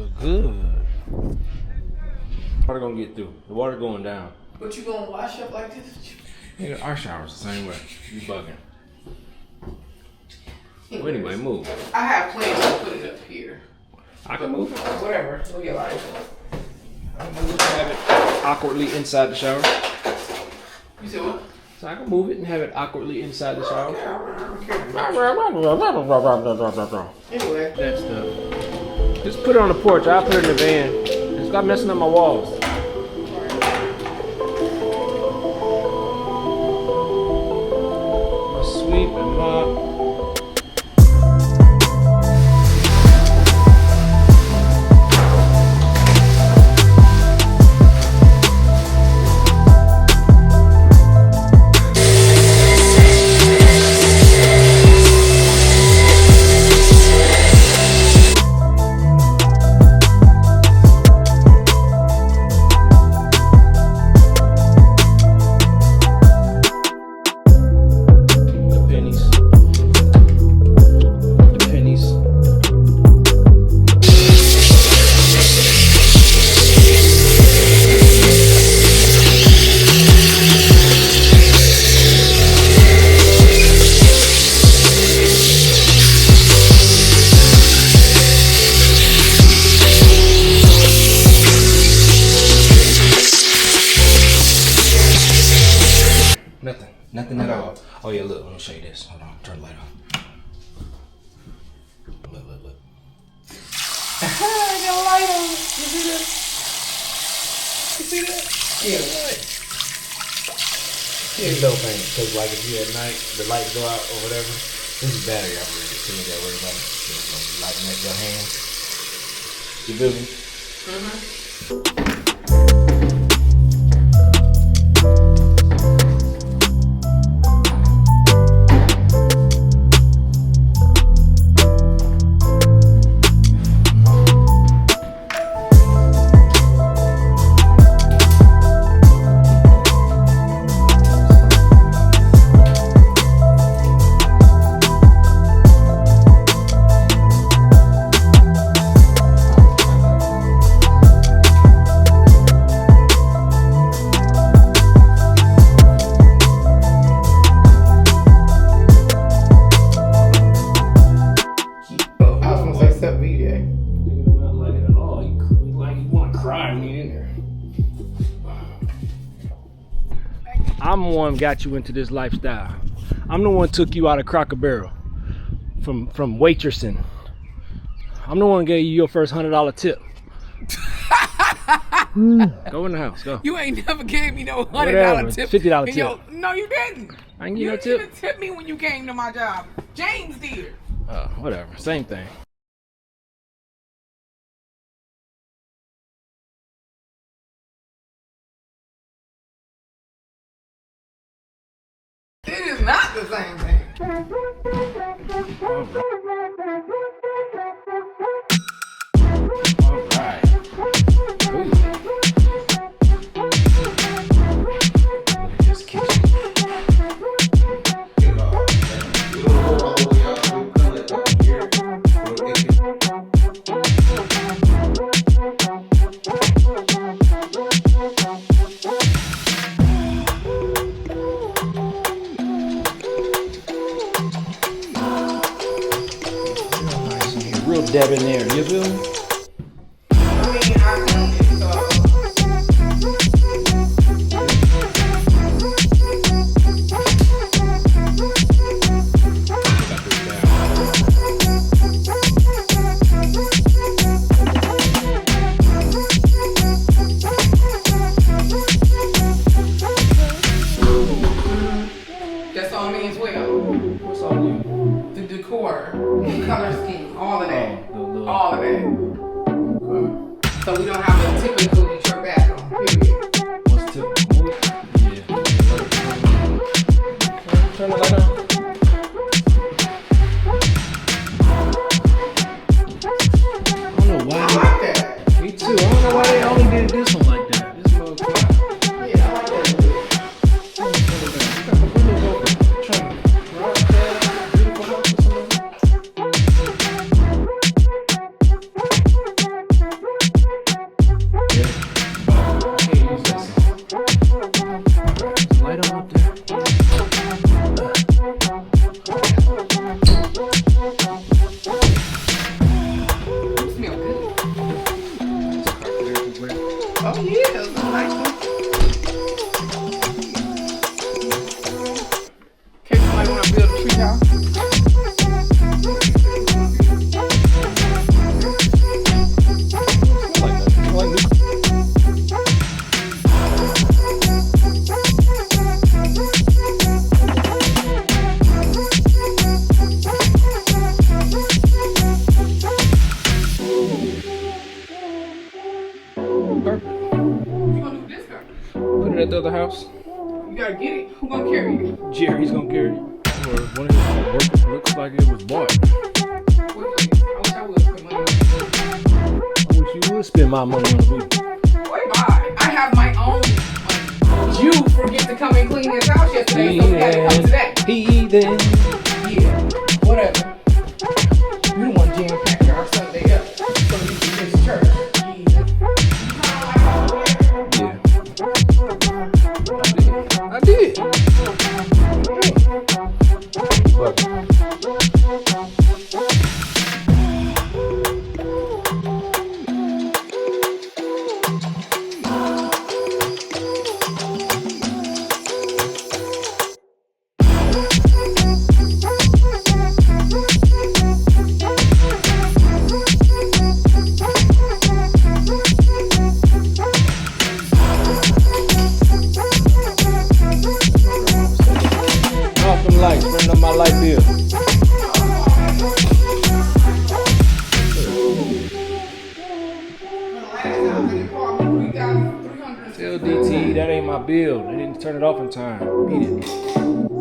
look good. Water gonna get through. The water going down. But you gonna wash up like this? Nigga, our shower's the same way. You bugging. Well, anyway, move. I have plans to put it up here. I can move it. Whatever. Look at life. I can move it and have it awkwardly inside the shower. You said what? So I can move it and have it awkwardly inside the shower. Anyway. That stuff. Just put it on the porch. I'll put it in the van. Stop messing up my walls. My sweep and mop. Nothing at all. Oh yeah, look, let me show you this. Hold on, turn the light on. Look. I got a light on. You see that? You see that? Yeah. It's dope, ain't it? Because like if you at night, the lights go out or whatever, this is battery operated, so you ain't gotta worry about it. It's gonna lighten up your hand. You feel me? Mm-hmm. I'm the one got you into this lifestyle. I'm the one took you out of Cracker Barrel from waitressing. I'm the one gave you your first $100 tip. Go in the house, go. You ain't never gave me no $100 tip. $50 tip. No, you didn't. I didn't give you no tip. You didn't even tip me when you came to my job. James did. Whatever, same thing. It is not the same thing. All right. Ooh. Look at this kitchen. Real dab in there, you feel me? That's on me as well. What's on you? The decor, the color scheme, all of that. Oh, All of that. So we don't have a typical Detroit bathroom, period. What's typical? Yeah. Turn the light on. I don't know why. I like that. Me too. I don't know why they only did this one like that. This motherfucker. Yeah, I like that. Oh, yeah, those are nice ones. Okay, somebody want to build a tree house? You gonna do this guy? Put it at the other house. You gotta get it. Who gonna carry it? Jerry's gonna carry it. Or one of his workers looks like it was bought. I wish I would spend money on it. I wish you would spend my money on the booty. Boy, bye. I have my own money. You forget to come and clean this house yesterday, so we gotta come today. Heathen. Yeah, whatever. You don't want to jam pack our Sunday up so we can miss church. Yeah. I did. But off them lights, bring up my light bill. Tell DT that ain't my bill. They didn't turn it off in time. Beat it.